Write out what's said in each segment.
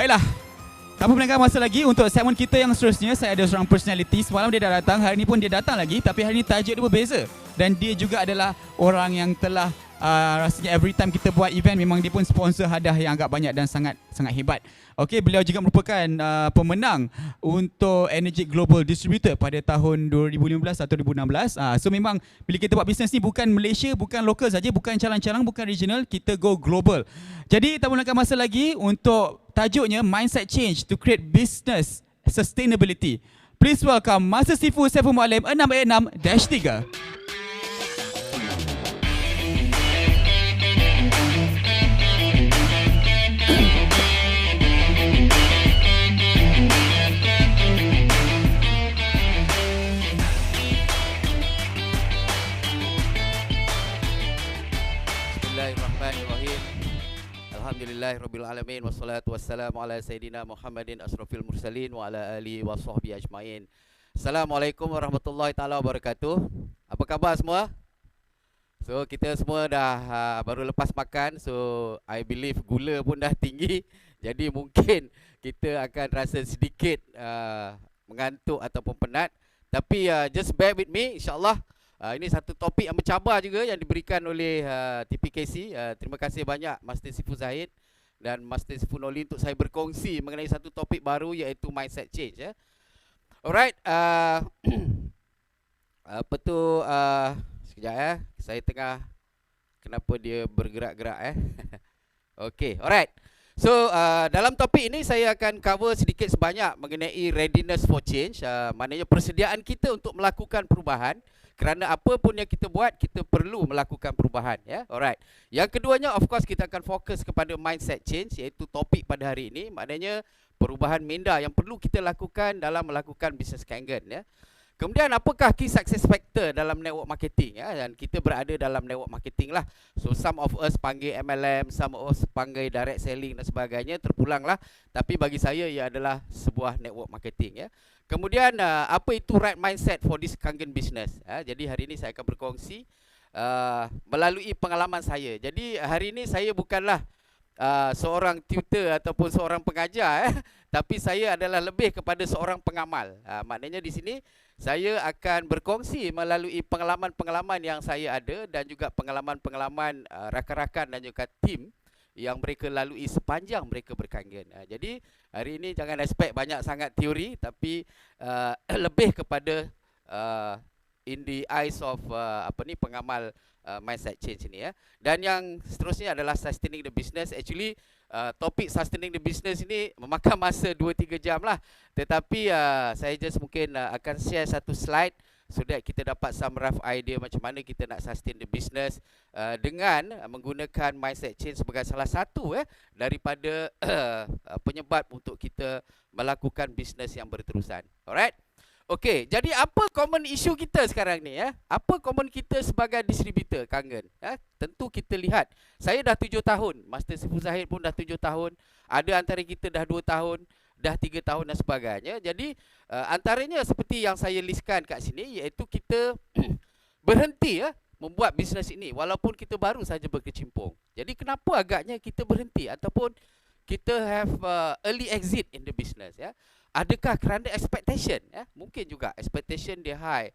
Baiklah, tanpa melengahkan masa lagi, untuk segmen kita yang seterusnya, saya ada seorang personality. Semalam dia dah datang, hari ni pun dia datang lagi, tapi hari ni tajuk dia berbeza. Dan dia juga adalah orang yang telah rasanya every time kita buat event, memang dia pun sponsor hadiah yang agak banyak dan sangat hebat. Okey, beliau juga merupakan pemenang untuk Energy Global Distributor pada tahun 2015 atau 2016. So memang bila kita buat bisnes ni bukan Malaysia, bukan lokal saja, bukan calang-calang, bukan regional, kita go global. Jadi tak menggunakan masa lagi, untuk tajuknya Mindset Change to Create Business Sustainability. Please welcome Master Sifu Saiful Mualim 686-3. Bismillahirrahmanirrahim. Alhamdulillahirrabbilalamin. Wassalatu wassalamu ala Sayyidina Muhammadin asrafil mursalin wa ala alihi wa sahbihi ajma'in. Assalamualaikum warahmatullahi ta'ala wabarakatuh. Apa khabar semua? So kita semua dah baru lepas makan. So I believe gula pun dah tinggi. Jadi mungkin kita akan rasa sedikit mengantuk ataupun penat. Tapi just bear with me, insyaAllah. Ini satu topik yang mencabar juga yang diberikan oleh TPKC. Terima kasih banyak Master Sifu Zahid dan Master Sifu Noli untuk saya berkongsi mengenai satu topik baru, iaitu mindset change. Alright, apa tu, sekejap saya tengah, kenapa dia bergerak-gerak Okay, alright. So dalam topik ini saya akan cover sedikit sebanyak mengenai readiness for change. Maknanya persediaan kita untuk melakukan perubahan. Kerana apa pun yang kita buat, kita perlu melakukan perubahan, ya. Alright. Yang keduanya, of course, kita akan fokus kepada mindset change, iaitu topik pada hari ini. Maknanya perubahan minda yang perlu kita lakukan dalam melakukan business Kangen, ya. Kemudian apakah key success factor dalam network marketing, ya? Dan kita berada dalam network marketing lah. So some of us panggil MLM, some of us panggil direct selling dan sebagainya, terpulang lah. Tapi bagi saya ia adalah sebuah network marketing, ya. Kemudian apa itu right mindset for this Kangen business? Jadi hari ini saya akan berkongsi melalui pengalaman saya. Jadi hari ini saya bukanlah seorang tutor ataupun seorang pengajar, tapi saya adalah lebih kepada seorang pengamal. Maknanya di sini saya akan berkongsi melalui pengalaman-pengalaman yang saya ada dan juga pengalaman-pengalaman rakan-rakan dan juga tim yang mereka lalui sepanjang mereka berkangen. Jadi hari ini jangan expect banyak sangat teori, tapi lebih kepada in the eyes of pengamal mindset change ini, ya. Dan yang seterusnya adalah sustaining the business. Actually topik sustaining the business ini memakan masa 2-3 jam lah. Tetapi saya just mungkin akan share satu slide so that kita dapat some rough idea macam mana kita nak sustain the business dengan menggunakan mindset change sebagai salah satu daripada penyebab untuk kita melakukan bisnes yang berterusan. Alright. Okey, jadi apa common issue kita sekarang ni, ya? Apa common kita sebagai distributor Kangen? Tentu kita lihat, saya dah 7 tahun, Master Sifu Zahid pun dah 7 tahun, ada antara kita dah 2 tahun, dah 3 tahun dan sebagainya. Jadi antaranya seperti yang saya listkan kat sini, iaitu kita berhenti membuat bisnes ini walaupun kita baru saja berkecimpung. Jadi kenapa agaknya kita berhenti ataupun kita have early exit in the business, ya? Adakah kerana expectation, ya? Mungkin juga expectation dia high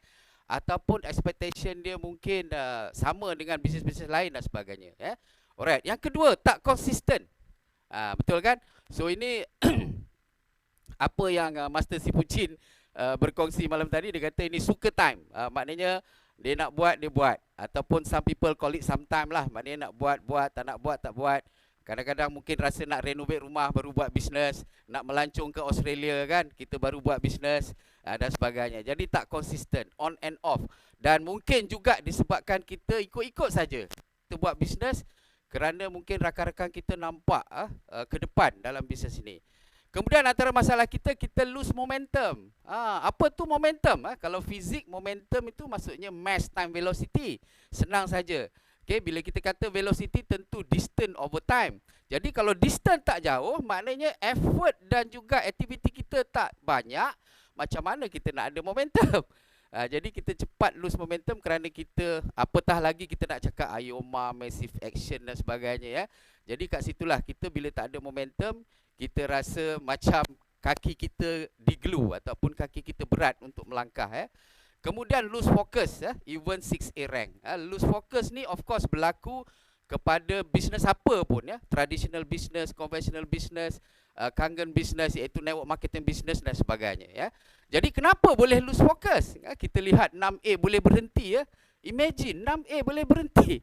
ataupun expectation dia mungkin sama dengan bisnes-bisnes lain dan sebagainya, ya. Alright, yang kedua, tak konsisten. Betul kan? So ini apa yang Master Sifu Chin berkongsi malam tadi, dia kata ini suka time. Maknanya dia nak buat, dia buat. Ataupun some people call it sometime lah. Maknanya nak buat, buat, tak nak buat, tak buat. Kadang-kadang mungkin rasa nak renovate rumah baru buat bisnes, nak melancong ke Australia kan, kita baru buat bisnes dan sebagainya. Jadi tak konsisten, on and off. Dan mungkin juga disebabkan kita ikut-ikut saja. Kita buat bisnes kerana mungkin rakan-rakan kita nampak ke depan dalam bisnes ini. Kemudian antara masalah kita lose momentum. Apa tu momentum? Kalau fizik, momentum itu maksudnya mass time velocity. Senang saja. Okay, bila kita kata velocity, tentu distance over time. Jadi kalau distance tak jauh, maknanya effort dan juga aktiviti kita tak banyak. Macam mana kita nak ada momentum? Jadi kita cepat lose momentum kerana kita, apatah lagi kita nak cakap IOMA, massive action dan sebagainya, ya. Jadi kat situlah kita bila tak ada momentum, kita rasa macam kaki kita diglu ataupun kaki kita berat untuk melangkah. Kemudian lose focus, even 6A rank. Lose focus ni of course berlaku kepada bisnes apa pun, traditional business, conventional business, Kangen business, iaitu network marketing business dan sebagainya. Jadi kenapa boleh lose focus? Kita lihat 6A boleh berhenti. Imagine 6A boleh berhenti.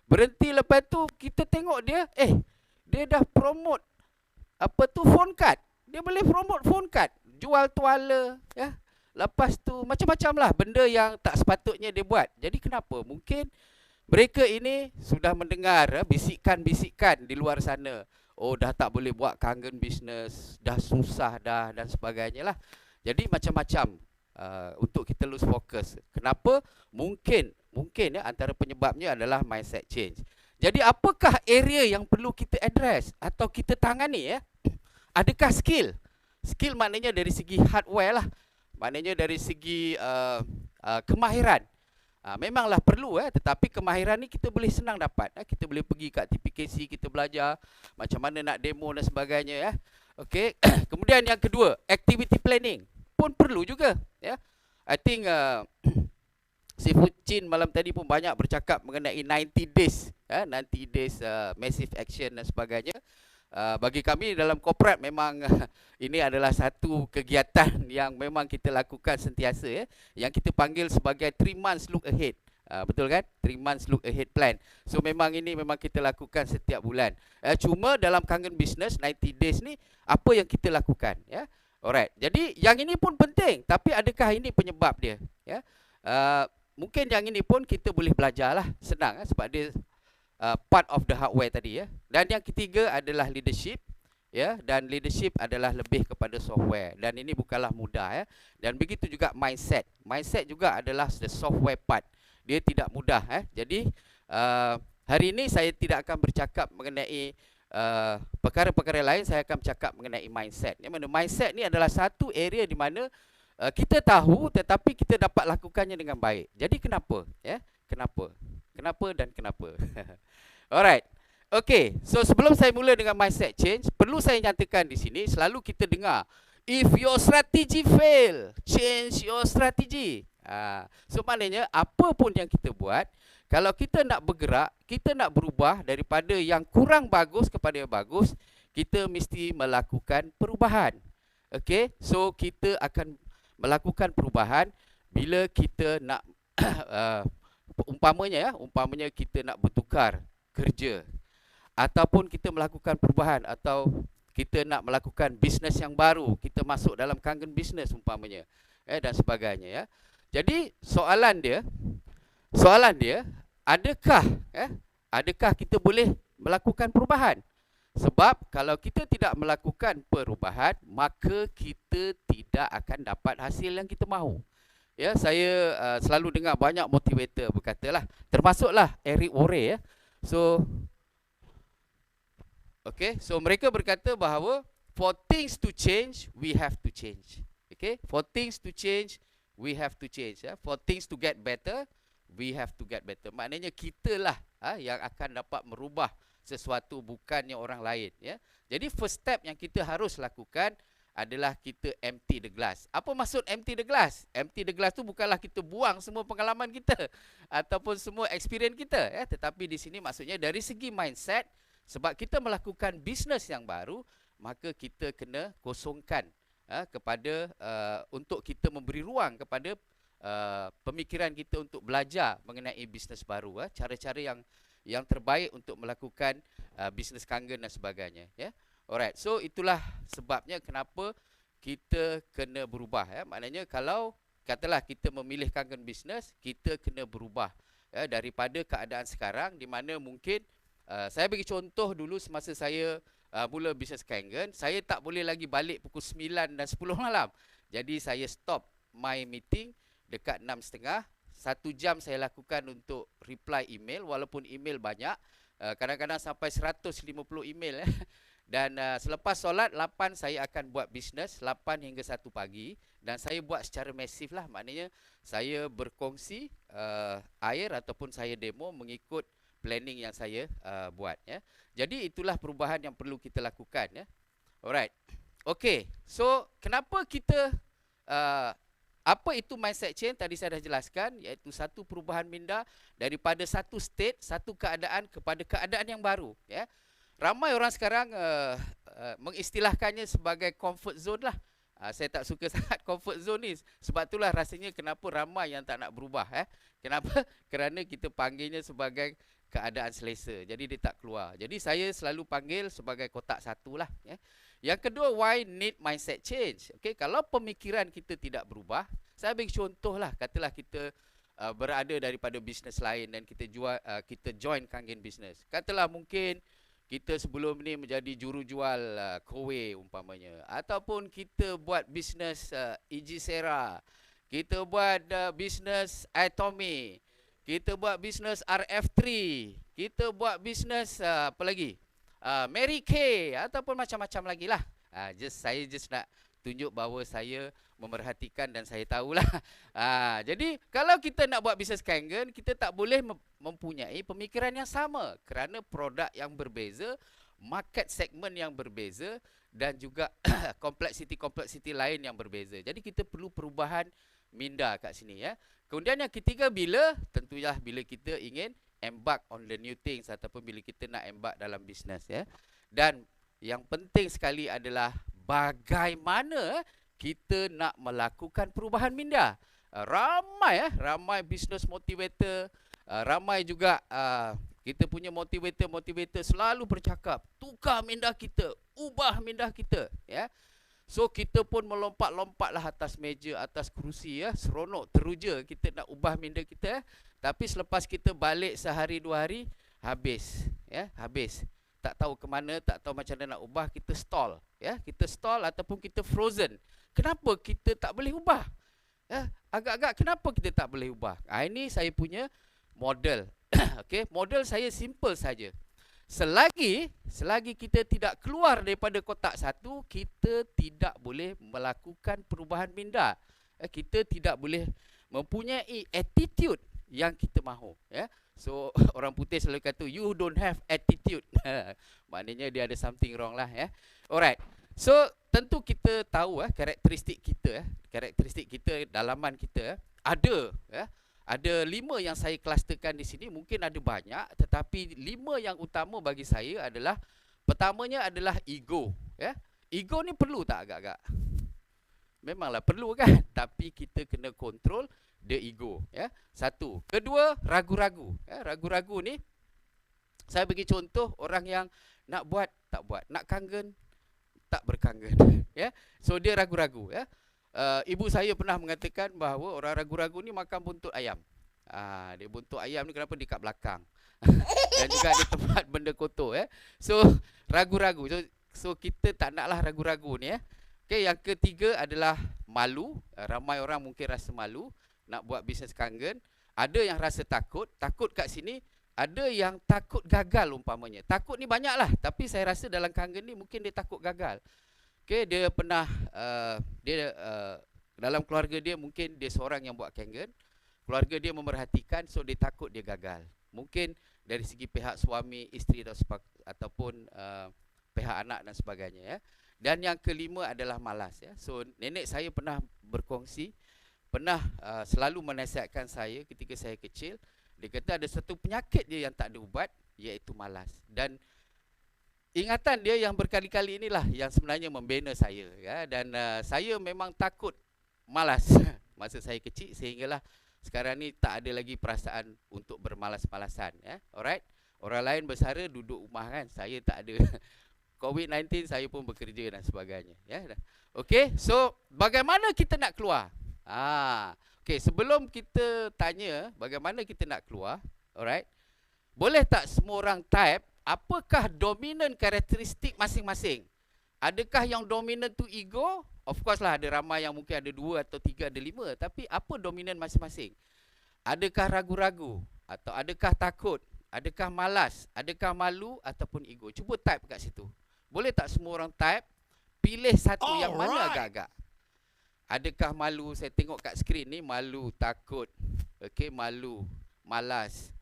Berhenti, lepas tu kita tengok dia, dia dah promote phone card. Dia boleh promote phone card, jual tuala, lepas tu macam-macam lah benda yang tak sepatutnya dia buat. Jadi kenapa? Mungkin mereka ini sudah mendengar bisikan-bisikan di luar sana. Oh, dah tak boleh buat Kangen business, dah susah dah dan sebagainya lah. Jadi macam-macam untuk kita lose focus. Kenapa? Mungkin antara penyebabnya adalah mindset change. Jadi apakah area yang perlu kita address atau kita tangani? Adakah skill? Skill maknanya dari segi hardware lah. Maknanya dari segi kemahiran. Memanglah perlu, tetapi kemahiran ni kita boleh senang dapat. Kita boleh pergi kat TPKC, kita belajar macam mana nak demo dan sebagainya. Okey. Kemudian yang kedua, activity planning pun perlu juga. I think si Chin malam tadi pun banyak bercakap mengenai 90 days. 90 days massive action dan sebagainya. Bagi kami dalam corporate memang ini adalah satu kegiatan yang memang kita lakukan sentiasa, yang kita panggil sebagai 3 months look ahead. Betul kan? 3 months look ahead plan. So memang ini memang kita lakukan setiap bulan. Cuma dalam Kangen business 90 days ni apa yang kita lakukan, Alright. Jadi yang ini pun penting, tapi adakah ini penyebab dia? Mungkin yang ini pun kita boleh belajarlah, senang sebab dia part of the hardware tadi. Dan yang ketiga adalah leadership, dan leadership adalah lebih kepada software, dan ini bukanlah mudah. Dan begitu juga mindset. Mindset juga adalah the software part. Dia tidak mudah. Jadi hari ini saya tidak akan bercakap mengenai perkara-perkara lain. Saya akan bercakap mengenai mindset. Yang mana mindset ni adalah satu area di mana kita tahu tetapi kita dapat lakukannya dengan baik. Jadi kenapa? Kenapa dan kenapa? Alright. Okay, so sebelum saya mula dengan mindset change, perlu saya nyatakan di sini, selalu kita dengar, if your strategy fail, change your strategy. So maknanya apa pun yang kita buat, kalau kita nak bergerak, kita nak berubah daripada yang kurang bagus kepada yang bagus, kita mesti melakukan perubahan. Okay, so kita akan melakukan perubahan bila kita nak umpamanya kita nak bertukar kerja, ataupun kita melakukan perubahan, atau kita nak melakukan bisnes yang baru, kita masuk dalam Kangen business umpamanya, dan sebagainya. Jadi soalan dia adakah kita boleh melakukan perubahan? Sebab kalau kita tidak melakukan perubahan, maka kita tidak akan dapat hasil yang kita mahu. Saya selalu dengar banyak motivator berkatalah, termasuklah Eric Worre. So mereka berkata bahawa for things to change, we have to change. For things to change, we have to change. For things to get better, we have to get better. Maknanya kitalah yang akan dapat merubah sesuatu, bukannya orang lain. Jadi first step yang kita harus lakukan adalah kita empty the glass. Apa maksud empty the glass? Empty the glass tu bukanlah kita buang semua pengalaman kita ataupun semua experience kita, tetapi di sini maksudnya dari segi mindset, sebab kita melakukan bisnes yang baru, maka kita kena kosongkan kepada untuk kita memberi ruang kepada pemikiran kita untuk belajar mengenai bisnes baru, cara-cara yang terbaik untuk melakukan bisnes Kangen dan sebagainya. Alright, so itulah sebabnya kenapa kita kena berubah. Maknanya kalau katalah kita memilih Kangen business, kita kena berubah daripada keadaan sekarang, di mana mungkin saya bagi contoh dulu semasa saya mula bisnes Kangen, saya tak boleh lagi balik pukul 9 dan 10 malam. Jadi saya stop my meeting dekat 6.30. 1 jam saya lakukan untuk reply email, walaupun email banyak, kadang-kadang sampai 150 email. Dan selepas solat 8 saya akan buat bisnes 8 hingga 1 pagi, dan saya buat secara masif lah. Maknanya saya berkongsi air ataupun saya demo mengikut planning yang saya buat. Jadi itulah perubahan yang perlu kita lakukan. Alright. Okay. So, kenapa kita apa itu mindset change? Tadi saya dah jelaskan, iaitu satu perubahan minda daripada satu state, satu keadaan kepada keadaan yang baru. Ya, ramai orang sekarang mengistilahkannya sebagai comfort zone lah. Saya tak suka sangat comfort zone ni. Sebab itulah rasanya kenapa ramai yang tak nak berubah. Kenapa? Kerana kita panggilnya sebagai keadaan selesa. Jadi dia tak keluar. Jadi saya selalu panggil sebagai kotak satu lah. Yang kedua, why need mindset change? Okay, kalau pemikiran kita tidak berubah, saya bagi contoh lah. Katalah kita berada daripada bisnes lain dan kita join Kangen Business. Katalah mungkin kita sebelum ni menjadi jurujual kowe umpamanya, ataupun kita buat bisnes Ijisera, kita buat bisnes Atomy, kita buat bisnes RF3, kita buat bisnes apa lagi, Mary Kay, ataupun macam-macam lagi lah. Saya just nak tunjuk bahawa saya memerhatikan dan saya tahulah. Jadi kalau kita nak buat bisnes Kangen, kita tak boleh mempunyai pemikiran yang sama, kerana produk yang berbeza, market segment yang berbeza, dan juga kompleksiti lain yang berbeza. Jadi kita perlu perubahan minda kat sini. Kemudian yang ketiga, tentunya bila kita ingin embark on the new things, ataupun bila kita nak embark dalam bisnes. Dan yang penting sekali adalah bagaimana kita nak melakukan perubahan minda. Ramai business motivator, ramai juga kita punya motivator selalu bercakap, tukar minda kita, ubah minda kita. So kita pun melompat-lompatlah atas meja, atas kerusi, seronok, teruja kita nak ubah minda kita. Tapi selepas kita balik sehari dua hari, habis. Tak tahu ke mana, tak tahu macam mana nak ubah, kita stall. Kita stall ataupun kita frozen. Kenapa kita tak boleh ubah? Agak-agak kenapa kita tak boleh ubah? Ini saya punya model. Okay, model saya simple saja. Selagi kita tidak keluar daripada kotak satu, kita tidak boleh melakukan perubahan minda. Kita tidak boleh mempunyai attitude yang kita mahu. So orang putih selalu kata, you don't have attitude. Maknanya dia ada something wrong lah. Alright. So tentu kita tahu karakteristik kita, dalaman kita ada 5 yang saya klusterkan di sini. Mungkin ada banyak, tetapi 5 yang utama bagi saya adalah, pertamanya adalah ego. Ego ni perlu tak agak-agak? Memanglah perlu kan? Tapi kita kena kontrol the ego. Satu. Kedua, ragu-ragu. Ragu-ragu ni, saya bagi contoh orang yang nak buat, tak buat. Nak kangen, tak berkangen. So dia ragu-ragu. Ibu saya pernah mengatakan bahawa orang ragu-ragu ni makan buntut ayam. Dia buntut ayam ni kenapa dekat belakang. Dan juga di tempat benda kotor. So ragu-ragu. So kita tak naklah ragu-ragu ni. Okay, yang ketiga adalah malu. Ramai orang mungkin rasa malu nak buat bisnes Kangen. Ada yang rasa takut. Takut kat sini, ada yang takut gagal umpamanya. Takut ni banyak lah, tapi saya rasa dalam Kangen ni mungkin dia takut gagal. Okay, dia pernah dalam keluarga dia, mungkin dia seorang yang buat Kangen. Keluarga dia memerhatikan, so dia takut dia gagal. Mungkin dari segi pihak suami, isteri ataupun pihak anak dan sebagainya. Dan yang kelima adalah malas. So nenek saya pernah berkongsi, pernah selalu menasihatkan saya ketika saya kecil. Dia kata ada satu penyakit dia yang tak ada ubat, iaitu malas. Dan ingatan dia yang berkali-kali inilah yang sebenarnya membina saya. Dan saya memang takut malas masa saya kecil, sehinggalah sekarang ni tak ada lagi perasaan untuk bermalas-malasan. Alright. Orang lain bersara duduk rumah kan, saya tak ada. COVID-19 saya pun bekerja dan sebagainya. Okay, so bagaimana kita nak keluar? Okay, sebelum kita tanya bagaimana kita nak keluar, alright, boleh tak semua orang type apakah dominan karakteristik masing-masing? Adakah yang dominan tu ego? Of course lah, ada ramai yang mungkin ada 2 atau 3, ada 5. Tapi apa dominan masing-masing? Adakah ragu-ragu? Atau adakah takut? Adakah malas? Adakah malu? Ataupun ego? Cuba type kat situ. Boleh tak semua orang type? Pilih satu yang mana agak-agak. Adakah malu? Saya tengok kat skrin ni, malu, takut. Okay, malu, malas.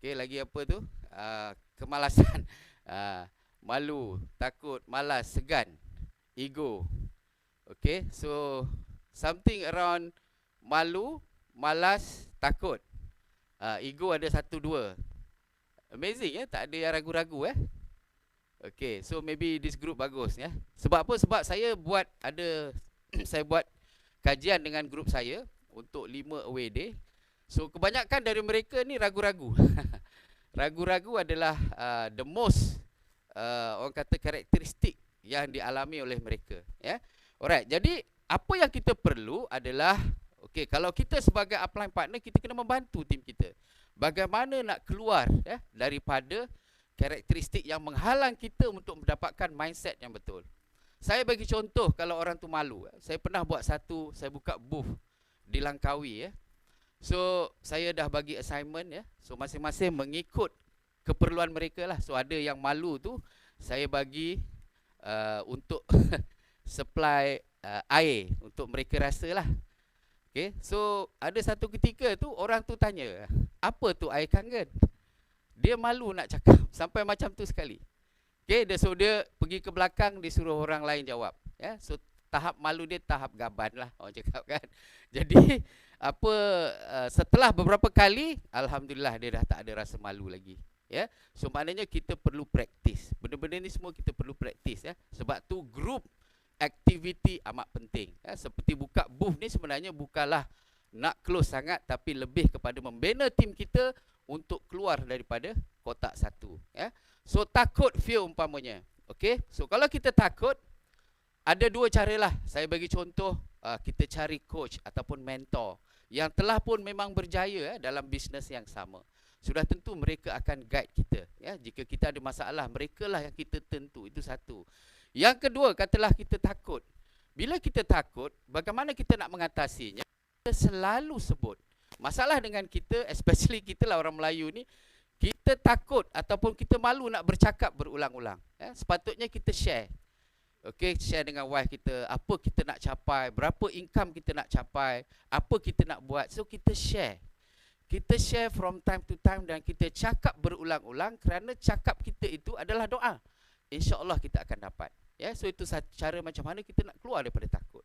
Okay, lagi apa tu? Kemalasan. Malu, takut, malas, segan. ego. Okay, so something around malu, malas, takut. Ego ada 1, 2. Amazing tak ada yang ragu-ragu Okay, so maybe this group bagus Sebab apa? Sebab saya buat saya buat kajian dengan grup saya untuk 5 away day. So kebanyakan dari mereka ni ragu-ragu. Ragu-ragu adalah the most orang kata karakteristik yang dialami oleh mereka Alright, jadi apa yang kita perlu adalah kalau kita sebagai upline partner, kita kena membantu tim kita bagaimana nak keluar daripada karakteristik yang menghalang kita untuk mendapatkan mindset yang betul. Saya bagi contoh, kalau orang tu malu, saya pernah buat saya buka booth di Langkawi So saya dah bagi assignment So masing-masing mengikut keperluan mereka lah. So ada yang malu tu saya bagi untuk supply air untuk mereka rasa lah. Okay, so ada satu ketika tu orang tu tanya, apa tu air kangen? Dia malu nak cakap sampai macam tu sekali. Okay, so dia pergi ke belakang, dia suruh orang lain jawab. So tahap malu dia tahap gaban lah orang cakap kan. Jadi setelah beberapa kali, alhamdulillah dia dah tak ada rasa malu lagi. So maknanya kita perlu praktis. Benda-benda ni semua kita perlu praktis Sebab tu group activity amat penting. Seperti buka booth ni sebenarnya bukanlah nak close sangat, tapi lebih kepada membina tim kita untuk keluar daripada kotak satu. So takut, fear umpamanya. Okay, so kalau kita takut, ada 2 cara lah. Saya bagi contoh, kita cari coach ataupun mentor yang telah pun memang berjaya dalam bisnes yang sama. Sudah tentu mereka akan guide kita. Jika kita ada masalah, mereka lah yang kita tentu. Itu satu. Yang kedua, katalah kita takut. Bila kita takut, bagaimana kita nak mengatasinya? Kita selalu sebut. Masalah dengan kita, especially kita lah orang Melayu ni, kita takut ataupun kita malu nak bercakap berulang-ulang. Sepatutnya kita share. Share dengan wife kita, apa kita nak capai, berapa income kita nak capai, apa kita nak buat. So kita share. Kita share from time to time dan kita cakap berulang-ulang kerana cakap kita itu adalah doa. InsyaAllah kita akan dapat. So itu satu cara macam mana kita nak keluar daripada takut.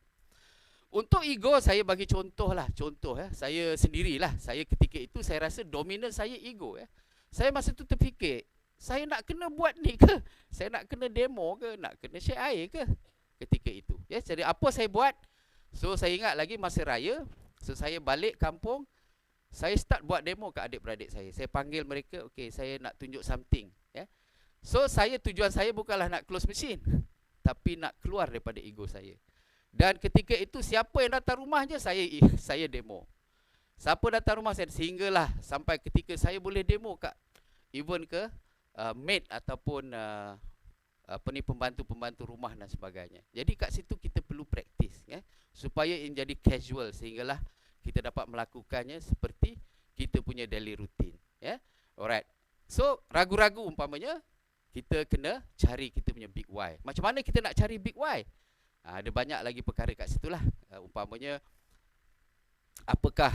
Untuk ego, saya bagi contoh lah. Saya sendirilah. Saya ketika itu saya rasa dominan saya ego. Saya masa tu terfikir, saya nak kena buat ni ke? Saya nak kena demo ke? Nak kena share air ke? Ketika itu. Jadi apa saya buat? So saya ingat lagi masa raya. So saya balik kampung. Saya start buat demo ke adik-beradik saya. Saya panggil mereka, saya nak tunjuk something. So tujuan saya bukanlah nak close mesin, tapi nak keluar daripada ego saya. Dan ketika itu siapa yang datang rumah je saya demo. Siapa datang rumah saya, sehinggalah sampai ketika saya boleh demo kat even ke maid ataupun pembantu-pembantu rumah dan sebagainya. Jadi kat situ kita perlu praktis supaya ini jadi casual, sehinggalah kita dapat melakukannya seperti kita punya daily routine. Alright. So ragu-ragu umpamanya, kita kena cari kita punya big why. Macam mana kita nak cari big why? Ada banyak lagi perkara kat situlah. Umpamanya, apakah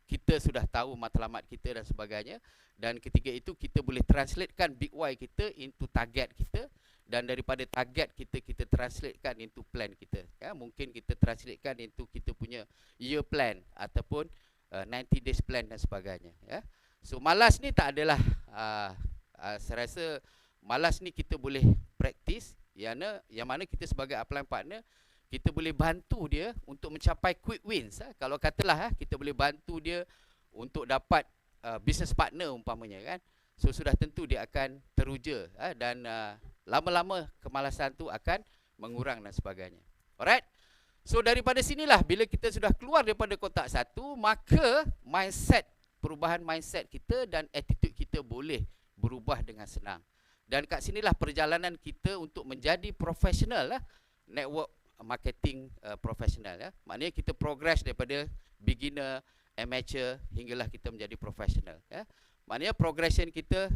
kita sudah tahu matlamat kita dan sebagainya, dan ketika itu kita boleh translatekan big why kita into target kita, dan daripada target kita translatekan into plan kita. Mungkin kita translatekan into kita punya year plan ataupun 90 days plan dan sebagainya. So malas ni tak adalah saya rasa malas ni kita boleh praktis, yang mana kita sebagai upline partner, kita boleh bantu dia untuk mencapai quick wins. Kalau katalah kita boleh bantu dia untuk dapat business partner umpamanya kan. So sudah tentu dia akan teruja dan lama-lama kemalasan tu akan mengurang dan sebagainya. Alright. So daripada sinilah, bila kita sudah keluar daripada kotak satu, maka perubahan mindset kita dan attitude kita boleh berubah dengan senang. Dan kat sinilah perjalanan kita untuk menjadi profesional network marketing profesional. Maknanya kita progress daripada beginner, amateur, hinggalah kita menjadi profesional. Maknanya progression kita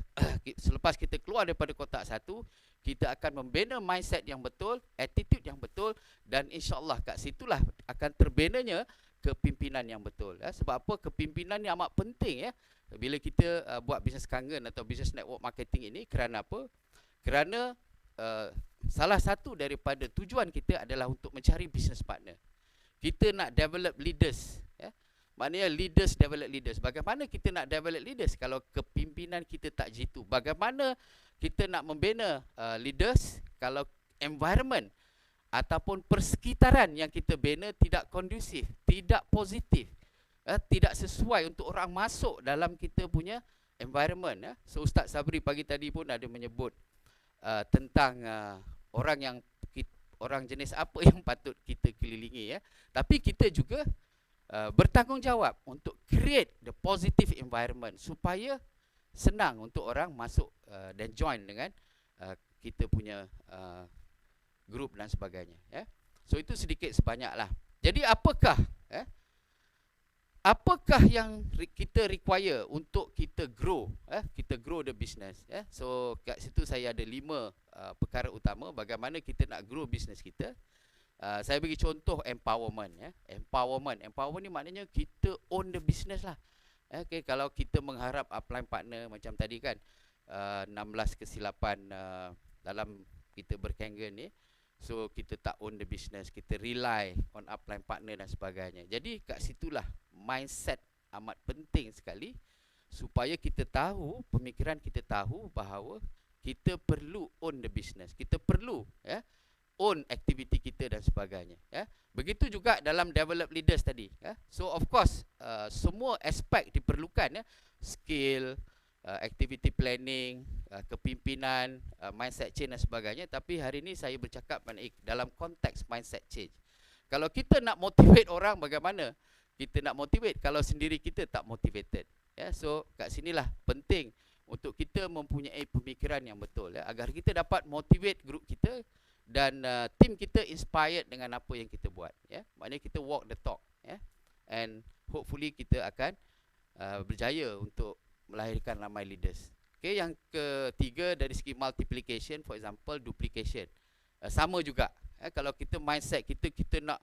selepas kita keluar daripada kotak satu, kita akan membina mindset yang betul, attitude yang betul, dan insyaAllah kat situlah akan terbinanya kepimpinan yang betul. Sebab apa? Kepimpinan ni amat penting bila kita buat bisnes kangen atau bisnes network marketing ini. Kerana apa? Kerana salah satu daripada tujuan kita adalah untuk mencari business partner. Kita nak develop leaders, ya. Maknanya leaders develop leaders. Bagaimana kita nak develop leaders kalau kepimpinan kita tak jitu? Bagaimana kita nak membina leaders kalau environment ataupun persekitaran yang kita bina tidak kondusif, tidak positif, tidak sesuai untuk orang masuk dalam kita punya environment, ya. So Ustaz Sabri pagi tadi pun ada menyebut tentang orang jenis apa yang patut kita kelilingi, ya. Tapi kita juga bertanggungjawab untuk create the positive environment supaya senang untuk orang masuk dan join dengan kita punya group dan sebagainya, ya. So itu sedikit sebanyaklah. Jadi apakah yang kita require untuk kita grow, kita grow the business, ya. So kat situ saya ada 5 perkara utama bagaimana kita nak grow business kita. Saya bagi contoh empowerment, ya. Empowerment ni maknanya kita own the business lah. Okay, kalau kita mengharap upline partner macam tadi kan, 16 kesilapan dalam kita berkenggan ni. So kita tak own the business, kita rely on upline partner dan sebagainya. Jadi kat situlah mindset amat penting sekali supaya kita tahu, pemikiran kita tahu bahawa kita perlu own the business. Kita perlu, ya, own aktiviti kita dan sebagainya, ya. Begitu juga dalam develop leaders tadi, ya. So of course semua aspek diperlukan, ya. Skill, activity planning, kepimpinan, mindset change dan sebagainya. Tapi hari ini saya bercakap dalam konteks mindset change. Kalau kita nak motivate orang, bagaimana kita nak motivate kalau sendiri kita tak motivated, ya. So kat sinilah penting untuk kita mempunyai pemikiran yang betul, ya, agar kita dapat motivate grup kita dan tim kita inspired dengan apa yang kita buat, ya. Maknanya kita walk the talk, ya. And hopefully kita akan berjaya untuk melahirkan ramai leaders. Okay, yang ketiga dari segi multiplication, for example duplication, sama juga, kalau kita mindset kita nak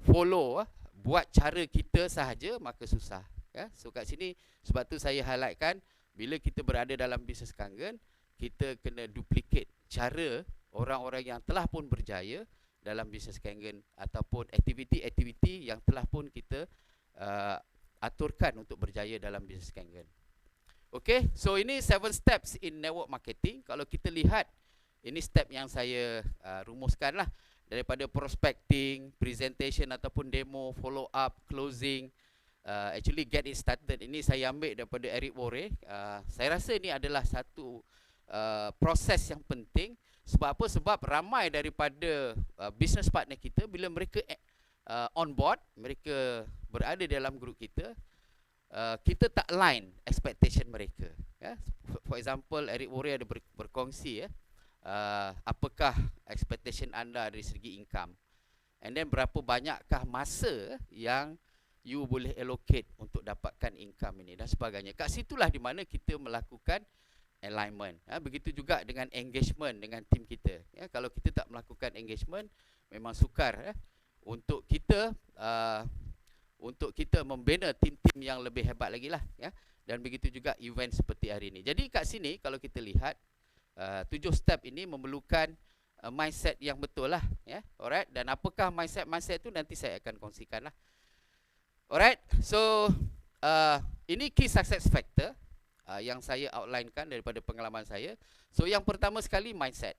follow, buat cara kita sahaja, maka susah, ya. So kat sini sebab tu saya highlightkan, bila kita berada dalam bisnes Kangen, kita kena duplicate cara orang-orang yang telah pun berjaya dalam bisnes Kangen ataupun aktiviti-aktiviti yang telah pun kita aturkan untuk berjaya dalam bisnes Kangen. Okay, so ini 7 steps in network marketing. Kalau kita lihat, ini step yang saya rumuskan lah, daripada prospecting, presentation ataupun demo, follow up, closing, actually get it started. Ini saya ambil daripada Eric Worre. Saya rasa ini adalah satu proses yang penting. Sebab apa? Sebab ramai daripada business partner kita, bila mereka on board, mereka berada dalam grup kita, kita tak align expectation mereka, ya. For example, Eric Worre ada berkongsi, ya, apakah expectation anda dari segi income, and then berapa banyakkah masa yang you boleh allocate untuk dapatkan income ini dan sebagainya. Kat situlah di mana kita melakukan alignment, ya. Begitu juga dengan engagement dengan tim kita, ya. Kalau kita tak melakukan engagement, memang sukar, ya, untuk kita membina tim-tim yang lebih hebat lagi lah, ya. Dan begitu juga event seperti hari ini. Jadi kat sini kalau kita lihat 7 step ini memerlukan mindset yang betul lah, ya. Alright, dan apakah mindset tu nanti saya akan kongsikan lah. Alright, so ini key success factor yang saya outlinekan daripada pengalaman saya. So yang pertama sekali mindset,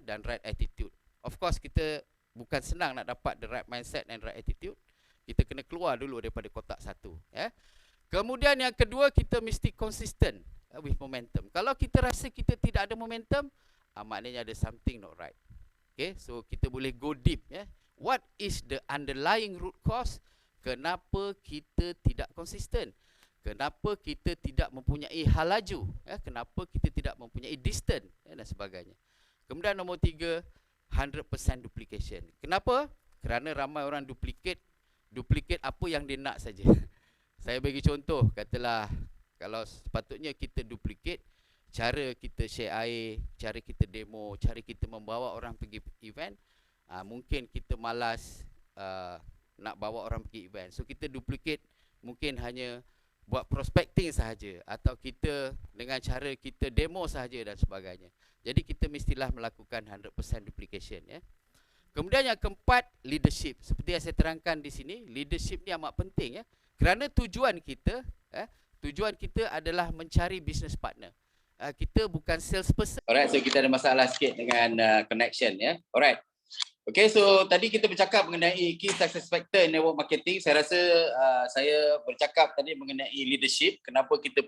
dan right attitude. Of course kita bukan senang nak dapat the right mindset and right attitude. Kita kena keluar dulu daripada kotak satu, ya. Kemudian yang kedua, kita mesti consistent with momentum. Kalau kita rasa kita tidak ada momentum, maknanya ada something not right. Okay, so kita boleh go deep, ya. What is the underlying root cause? Kenapa kita tidak konsisten? Kenapa kita tidak mempunyai hal laju, ya? Kenapa kita tidak mempunyai distance, ya, dan sebagainya. Kemudian nombor 3, 100% duplication. Kenapa? Kerana ramai orang duplicate apa yang dia nak saja. Saya bagi contoh, katalah kalau sepatutnya kita duplicate cara kita share air, cara kita demo, cara kita membawa orang pergi event, mungkin kita malas nak bawa orang pergi event. So kita duplicate, mungkin hanya buat prospecting sahaja, atau kita dengan cara kita demo sahaja dan sebagainya. Jadi kita mestilah melakukan 100% duplication, ya. Kemudian yang keempat, leadership. Seperti yang saya terangkan di sini, leadership ni amat penting, ya. Kerana tujuan kita adalah mencari business partner. Kita bukan salesperson. Alright, so kita ada masalah sikit dengan connection, ya. Alright. Okay, so tadi kita bercakap mengenai key success factor in network marketing. Saya rasa saya bercakap tadi mengenai leadership. Kenapa kita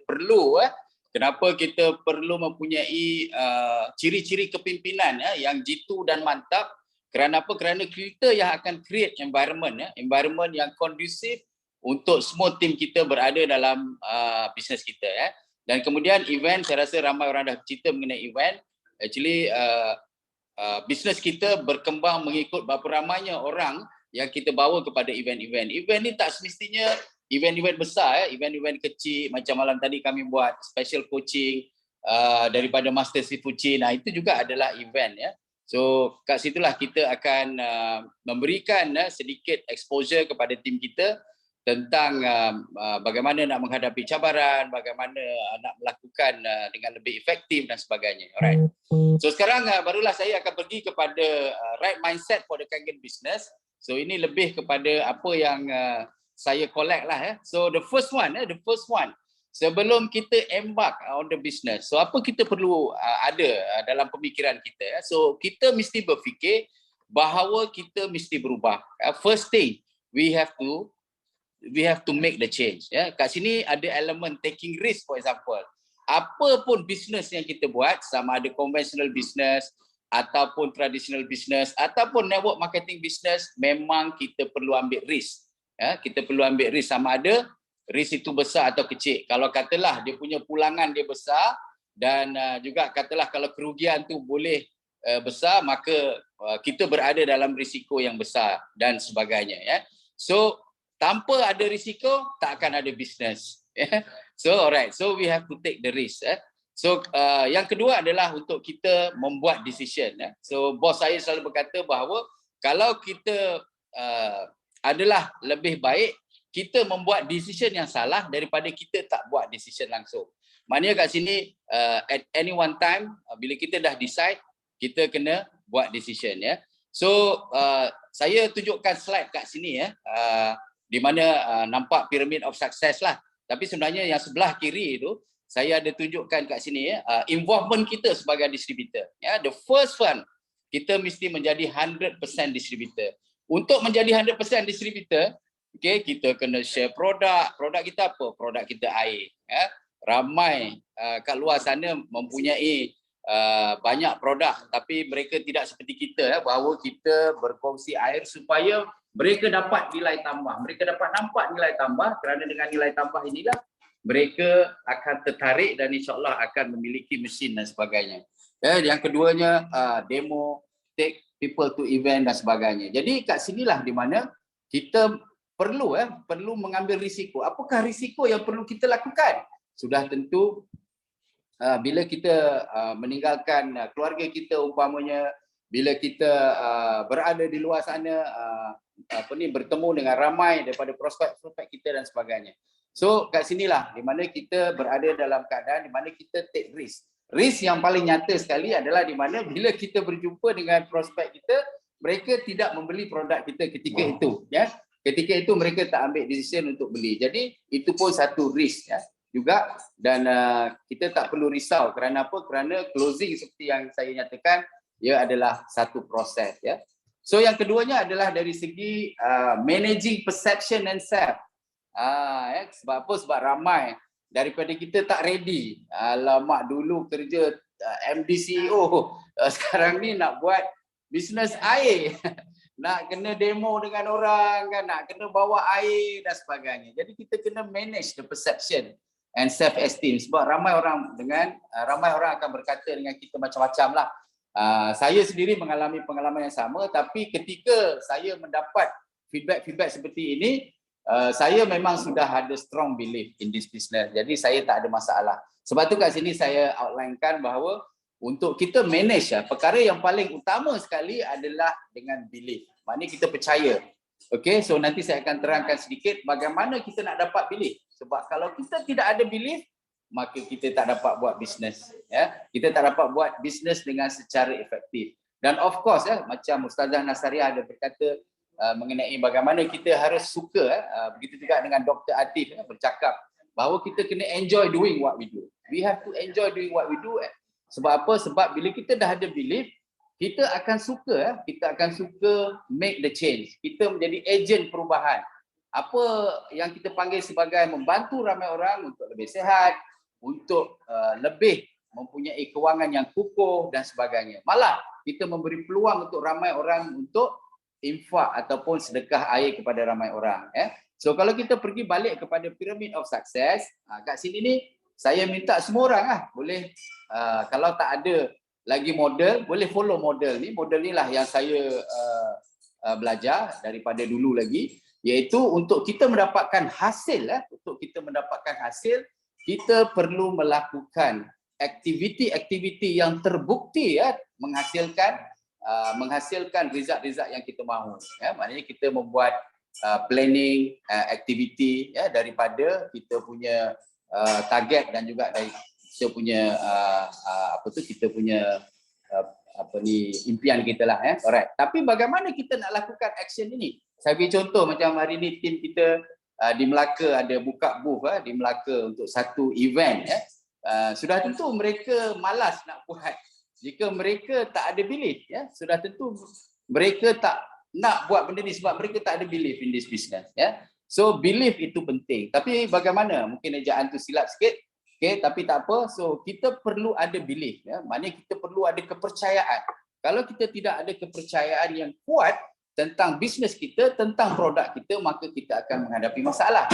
perlu mempunyai ciri-ciri kepimpinan yang jitu dan mantap. Kerana apa? Kerana kita yang akan create environment yang kondusif untuk semua tim kita berada dalam bisnes kita, ya. Dan kemudian event, saya rasa ramai orang dah cerita mengenai event. Actually bisnes kita berkembang mengikut berapa ramainya orang yang kita bawa kepada event-event. Event ni tak semestinya event-event besar, event-event kecil. Macam malam tadi kami buat special coaching daripada Master Seafood Chin. Itu juga adalah event, ya. So kat situlah kita akan memberikan sedikit exposure kepada tim kita tentang bagaimana nak menghadapi cabaran, bagaimana nak melakukan dengan lebih efektif dan sebagainya. Alright. So sekarang barulah saya akan pergi kepada right mindset for the Kangen business. So ini lebih kepada apa yang saya collect lah, ya. So the first one, sebelum kita embark on the business, so apa kita perlu ada dalam pemikiran kita, ya. So kita mesti berfikir bahawa kita mesti berubah. First thing, we have to make the change, ya. Kat sini ada elemen taking risk, for example. Apa pun bisnes yang kita buat, sama ada conventional business ataupun traditional business ataupun network marketing business, memang kita perlu ambil risk, ya. Kita perlu ambil risk, sama ada risk itu besar atau kecil. Kalau katalah dia punya pulangan dia besar, dan juga katalah kalau kerugian tu boleh besar, maka kita berada dalam risiko yang besar dan sebagainya, ya. So tanpa ada risiko, tak akan ada bisnes. So alright, so we have to take the risk. So yang kedua adalah untuk kita membuat decision. So bos saya selalu berkata bahawa kalau kita adalah lebih baik kita membuat decision yang salah daripada kita tak buat decision langsung. Maknanya kat sini at any one time, bila kita dah decide, kita kena buat decision, ya. So saya tunjukkan slide kat sini, ya. Di mana nampak pyramid of success lah. Tapi sebenarnya yang sebelah kiri itu, saya ada tunjukkan kat sini, ya, involvement kita sebagai distributor. Ya, the first one, kita mesti menjadi 100% distributor. Untuk menjadi 100% distributor, okay, kita kena share produk. Produk kita apa? Produk kita air. Ya. Ramai kat luar sana mempunyai banyak produk, tapi mereka tidak seperti kita, ya, bahawa kita berkongsi air supaya mereka dapat nilai tambah. Mereka dapat nampak nilai tambah, kerana dengan nilai tambah inilah mereka akan tertarik dan insyaAllah akan memiliki mesin dan sebagainya. Ya, yang keduanya demo, take people to event dan sebagainya. Jadi kat sinilah di mana kita perlu mengambil risiko. Apakah risiko yang perlu kita lakukan? Sudah tentu bila kita meninggalkan keluarga kita umpamanya, bila kita berada di luar sana, bertemu dengan ramai daripada prospek-prospek kita dan sebagainya. So kat sinilah di mana kita berada dalam keadaan di mana kita take risk. Risk yang paling nyata sekali adalah di mana bila kita berjumpa dengan prospek kita, mereka tidak membeli produk kita ketika itu, ya. Ketika itu mereka tak ambil decision untuk beli. Jadi itu pun satu risk, ya, juga, dan kita tak perlu risau. Kerana apa? Kerana closing seperti yang saya nyatakan, ia adalah satu proses, ya. So yang keduanya adalah dari segi managing perception and self. Sebab apa? Sebab ramai daripada kita tak ready. Alamak, dulu kerja MD CEO, sekarang ni nak buat bisnes air. Nak kena demo dengan orang, kan, nak kena bawa air dan sebagainya. Jadi kita kena manage the perception and self esteem, sebab ramai orang akan berkata dengan kita macam-macam lah. Saya sendiri mengalami pengalaman yang sama, tapi ketika saya mendapat feedback seperti ini, saya memang sudah ada strong belief in this business. Jadi saya tak ada masalah. Sebab tu kat sini saya outlinekan bahawa untuk kita manage, perkara yang paling utama sekali adalah dengan belief. Maknanya kita percaya. Okey, so nanti saya akan terangkan sedikit bagaimana kita nak dapat belief. Sebab kalau kita tidak ada belief, maka kita tak dapat buat bisnes. Ya, kita tak dapat buat bisnes dengan secara efektif. Dan of course, macam Ustazah Nasariah ada berkata mengenai bagaimana kita harus suka. Begitu juga dengan Dr. Atif bercakap bahawa kita kena enjoy doing what we do. We have to enjoy doing what we do. Sebab apa? Sebab bila kita dah ada belief, kita akan suka make the change. Kita menjadi ejen perubahan. Apa yang kita panggil sebagai membantu ramai orang untuk lebih sihat, untuk lebih mempunyai kewangan yang kukuh dan sebagainya. Malah kita memberi peluang untuk ramai orang untuk infak ataupun sedekah air kepada ramai orang. So kalau kita pergi balik kepada Pyramid of Success, kat sini ni saya minta semua orang boleh kalau tak ada lagi model, boleh follow model ni. Model ni lah yang saya belajar daripada dulu lagi, iaitu untuk kita mendapatkan hasil. Untuk kita mendapatkan hasil, kita perlu melakukan aktiviti-aktiviti yang terbukti menghasilkan result-result yang kita mahu. Maknanya kita membuat planning aktiviti daripada kita punya target dan juga dari kita punya impian kita lah. Alright. Tapi bagaimana kita nak lakukan action ini? Saya beri contoh macam hari ni tim kita di Melaka ada buka booth di Melaka untuk satu event. Sudah tentu mereka malas nak buat jika mereka tak ada belief. Sudah tentu mereka tak nak buat benda ni sebab mereka tak ada belief in this business. So belief itu penting. Tapi bagaimana? Mungkin ejaan tu silap sikit. Okay, tapi tak apa. So kita perlu ada belief. Maknanya kita perlu ada kepercayaan. Kalau kita tidak ada kepercayaan yang kuat tentang bisnes kita, tentang produk kita, maka kita akan menghadapi masalah.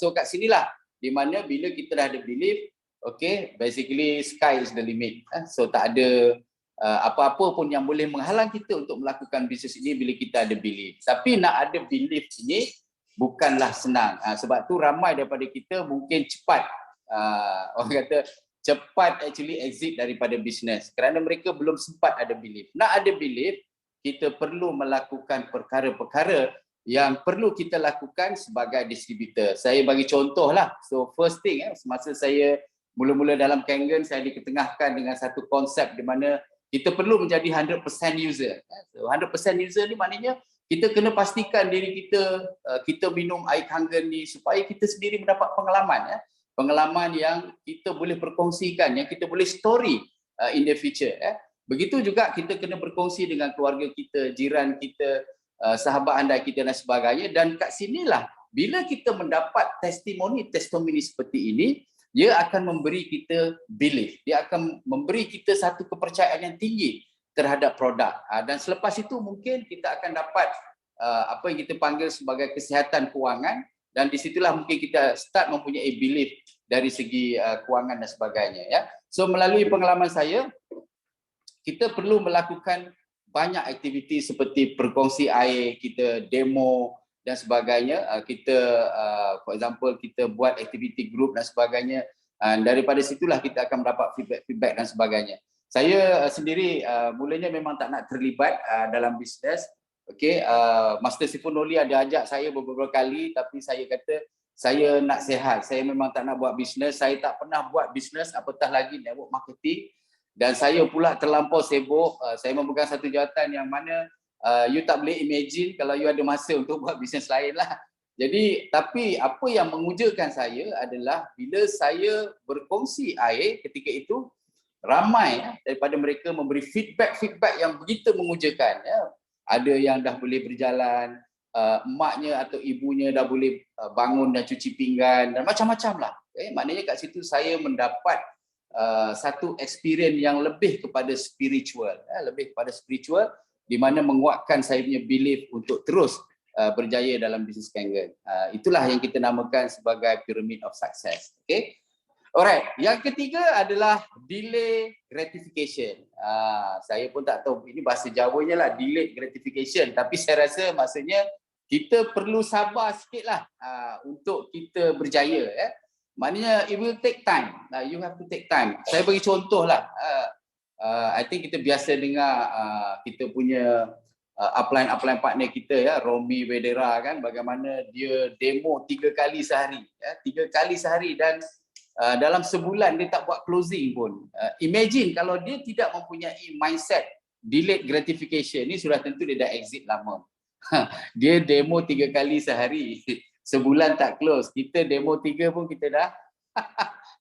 So kat sinilah di mana bila kita dah ada belief, okay, basically sky is the limit. So tak ada apa-apa pun yang boleh menghalang kita untuk melakukan bisnes ini bila kita ada belief. Tapi nak ada belief ini bukanlah senang. Sebab tu ramai daripada kita mungkin cepat orang kata cepat actually exit daripada bisnes kerana mereka belum sempat ada belief. Nak ada belief, kita perlu melakukan perkara-perkara yang perlu kita lakukan sebagai distributor. Saya bagi contoh lah. So first thing, semasa saya mula-mula dalam Kangen, saya diketengahkan dengan satu konsep di mana kita perlu menjadi 100% user. So 100% user ni maknanya kita kena pastikan diri kita minum air Kangen ni supaya kita sendiri mendapat pengalaman. Pengalaman yang kita boleh perkongsikan, yang kita boleh story in the future. Begitu juga kita kena berkongsi dengan keluarga kita, jiran kita, sahabat andai kita dan sebagainya. Dan kat sinilah bila kita mendapat testimoni seperti ini, dia akan memberi kita belief. Dia akan memberi kita satu kepercayaan yang tinggi terhadap produk. Dan selepas itu mungkin kita akan dapat apa yang kita panggil sebagai kesihatan kewangan. Dan di situlah mungkin kita start mempunyai belief dari segi kewangan dan sebagainya. So melalui pengalaman saya, kita perlu melakukan banyak aktiviti seperti berkongsi air, kita demo dan sebagainya. Kita for example kita buat aktiviti group dan sebagainya. Daripada situlah kita akan mendapat feedback dan sebagainya. Saya sendiri mulanya memang tak nak terlibat dalam bisnes. Okay, Master Sifunoli ada ajak saya beberapa kali, tapi saya kata saya nak sihat. Saya memang tak nak buat bisnes. Saya tak pernah buat bisnes, apatah lagi network marketing. Dan saya pula terlampau sibuk. Saya memegang satu jawatan yang mana you tak boleh imagine kalau you ada masa untuk buat bisnes lain lah. Jadi, tapi apa yang mengujakan saya adalah bila saya berkongsi air ketika itu, ramai daripada mereka memberi feedback yang begitu mengujakan. Ada yang dah boleh berjalan, emaknya atau ibunya dah boleh bangun dan cuci pinggan dan macam-macam lah. Maknanya kat situ saya mendapat satu experience yang lebih kepada spiritual, di mana menguatkan saya punya belief untuk terus berjaya dalam bisnes Kangen. Itulah yang kita namakan sebagai Pyramid of Success. Okay? Alright, yang ketiga adalah delay gratification. Saya pun tak tahu ini bahasa Jawanya lah, delayed gratification. Tapi saya rasa maksudnya kita perlu sabar sikit lah untuk kita berjaya. Maknanya it will take time. You have to take time. Saya bagi contoh lah. I think kita biasa dengar kita punya upline partner kita ya, Romi Wedera kan, bagaimana dia demo 3 kali sehari ya, 3 kali sehari dan dalam sebulan dia tak buat closing pun. Imagine kalau dia tidak mempunyai mindset delayed gratification ni, sudah tentu dia dah exit lama. Dia demo 3 kali sehari, sebulan tak close. Kita demo 3 pun kita dah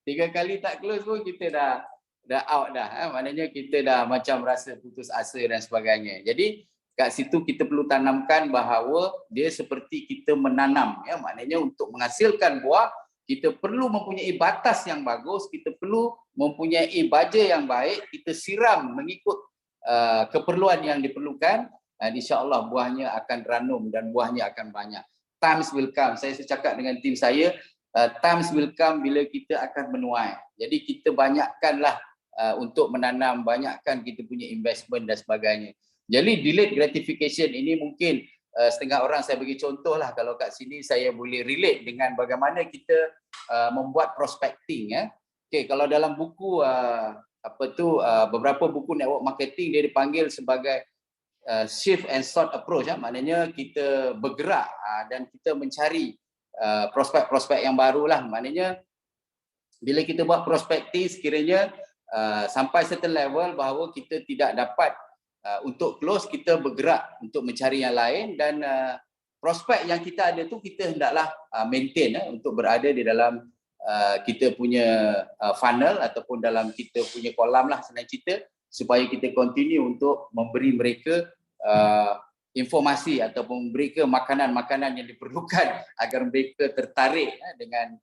3 kali tak close pun kita dah out dah. Maknanya kita dah macam rasa putus asa dan sebagainya. Jadi kat situ kita perlu tanamkan bahawa dia seperti kita menanam ya, maknanya untuk menghasilkan buah kita perlu mempunyai batas yang bagus, kita perlu mempunyai baja yang baik, kita siram mengikut keperluan yang diperlukan, insya-Allah buahnya akan ranum dan buahnya akan banyak. Times will come. Saya cakap dengan tim saya, times will come bila kita akan menuai. Jadi kita banyakkanlah untuk menanam, banyakkan kita punya investment dan sebagainya. Jadi delayed gratification ini mungkin setengah orang saya bagi contoh lah, kalau kat sini saya boleh relate dengan bagaimana kita membuat prospecting ya. Okey, kalau dalam buku beberapa buku network marketing dia dipanggil sebagai shift and sort approach ya, maknanya kita bergerak dan kita mencari prospek-prospek yang baru lah. Maknanya bila kita buat prospecting sekiranya sampai certain level bahawa kita tidak dapat untuk close, kita bergerak untuk mencari yang lain dan prospek yang kita ada tu kita hendaklah maintain untuk berada di dalam kita punya funnel ataupun dalam kita punya kolam lah, senang cerita, supaya kita continue untuk memberi mereka informasi ataupun mereka makanan-makanan yang diperlukan agar mereka tertarik dengan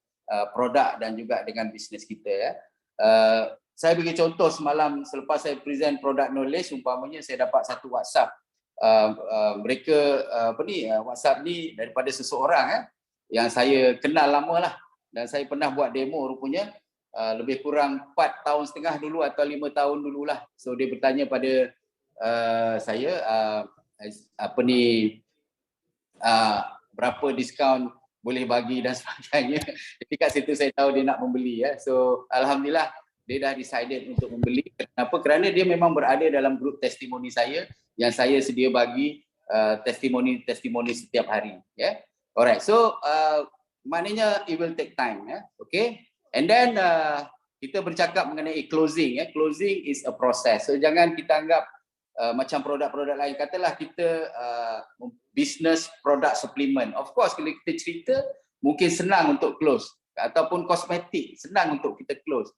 produk dan juga dengan bisnes kita ya. Saya bagi contoh semalam selepas saya present product knowledge, umpamanya saya dapat satu WhatsApp mereka WhatsApp ni daripada seseorang yang saya kenal lama lah dan saya pernah buat demo rupanya lebih kurang 4 tahun setengah dulu atau 5 tahun dululah. So dia bertanya pada saya berapa diskaun boleh bagi dan sebagainya. Jadi kat situ saya tahu dia nak membeli ya. So alhamdulillah dia dah decided untuk membeli. Kenapa? Kerana dia memang berada dalam grup testimoni saya yang saya sedia bagi testimoni setiap hari ya. Alright. So maknanya it will take time ya. Okay. And then kita bercakap mengenai closing ya. Closing is a process. So jangan kita anggap macam produk-produk lain. Katalah kita business product supplement. Of course kalau kita cerita mungkin senang untuk close, ataupun kosmetik senang untuk kita close.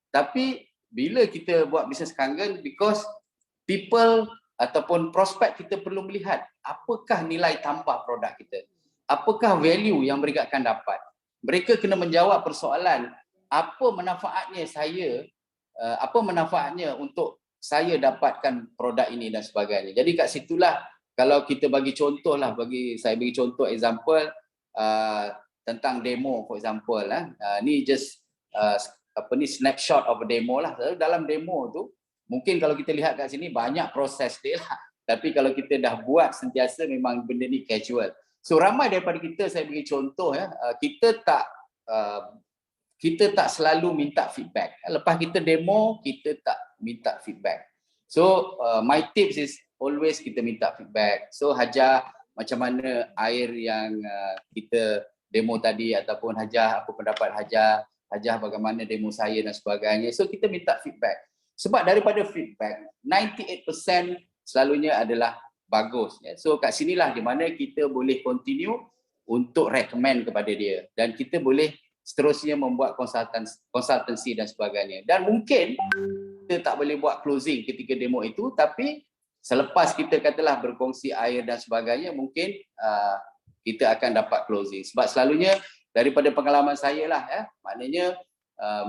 Tapi bila kita buat bisnes kangen, because people ataupun prospek kita perlu melihat apakah nilai tambah produk kita, apakah value yang mereka akan dapat. Mereka kena menjawab persoalan apa manfaatnya untuk saya dapatkan produk ini dan sebagainya. Jadi kat situlah kalau kita bagi contoh lah, saya bagi contoh example tentang demo for example ni just snapshot of a demo lah. Dalam demo tu mungkin kalau kita lihat kat sini banyak proses dia lah. Tapi kalau kita dah buat sentiasa memang benda ni casual. So ramai daripada kita, saya bagi contoh kita tak selalu minta feedback. Lepas kita demo, kita tak minta feedback. So my tips is always kita minta feedback. So Hajah, macam mana air yang kita demo tadi, ataupun Hajah, apa pendapat Hajah, bagaimana demo saya dan sebagainya. So kita minta feedback. Sebab daripada feedback 98% selalunya adalah bagus ya. So kat sinilah di mana kita boleh continue untuk recommend kepada dia dan kita boleh seterusnya membuat konsultansi dan sebagainya. Dan mungkin kita tak boleh buat closing ketika demo itu, tapi selepas kita katalah berkongsi air dan sebagainya, mungkin kita akan dapat closing. Sebab selalunya daripada pengalaman saya lah ya, maknanya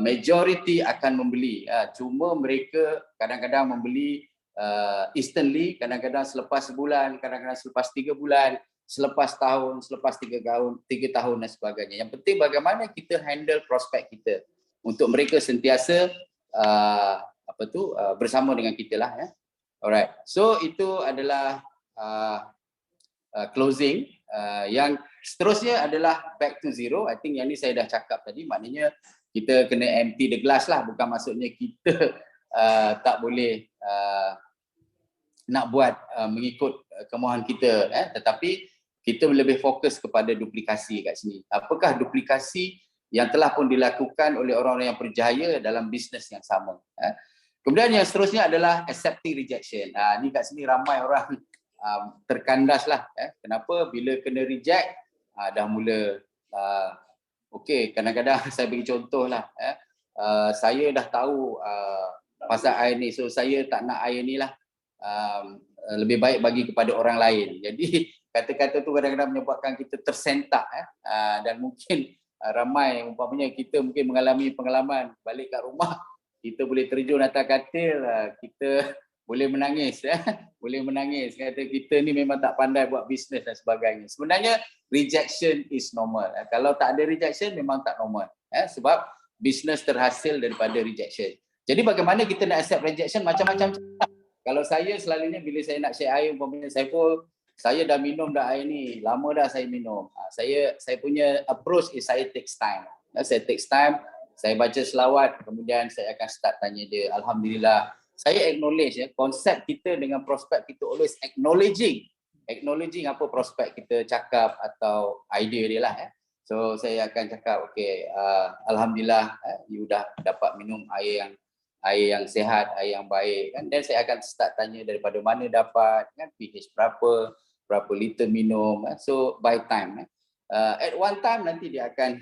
majority akan membeli. Cuma mereka kadang-kadang membeli instantly, kadang-kadang selepas sebulan, kadang-kadang selepas 3 bulan, selepas tahun, selepas 3 tahun dan sebagainya. Yang penting bagaimana kita handle prospek kita untuk mereka sentiasa bersama dengan kita lah ya. Alright. So itu adalah closing. Yang seterusnya adalah back to zero. I think yang ni saya dah cakap tadi, maknanya kita kena empty the glass lah, bukan maksudnya kita tak boleh nak buat mengikut kemahuan kita, tetapi kita lebih fokus kepada duplikasi kat sini. Apakah duplikasi yang telah pun dilakukan oleh orang-orang yang berjaya dalam bisnes yang sama. Kemudian yang seterusnya adalah accepting rejection. Ni kat sini ramai orang terkandas lah. Kenapa? Bila kena reject, dah mula okey, kadang-kadang saya bagi contoh lah. Saya dah tahu pasal air ni, so saya tak nak air ni lah. Lebih baik bagi kepada orang lain. Jadi kata-kata tu kadang-kadang menyebabkan kita tersentak, dan mungkin ramai umpamanya kita mungkin mengalami pengalaman balik kat rumah, kita boleh terjun atas katil, kita boleh menangis, boleh menangis, kata kita ni memang tak pandai buat bisnes dan sebagainya. Sebenarnya rejection is normal. Kalau tak ada rejection memang tak normal, sebab bisnes terhasil daripada rejection. Jadi bagaimana kita nak accept rejection? Macam-macam. Kalau saya selalunya bila saya nak share air, umpamanya saya dah minum dah air ni, lama dah saya minum. Saya punya approach is saya takes time. Saya takes time, saya baca selawat, kemudian saya akan start tanya dia, Alhamdulillah. Saya acknowledge, konsep kita dengan prospek kita always acknowledging apa prospek kita cakap atau idea dia lah. So saya akan cakap, okay, Alhamdulillah, you dah dapat minum air yang sihat, air yang baik, kan. Dan saya akan start tanya daripada mana dapat, kan, pH berapa liter minum. So by time, at one time nanti dia akan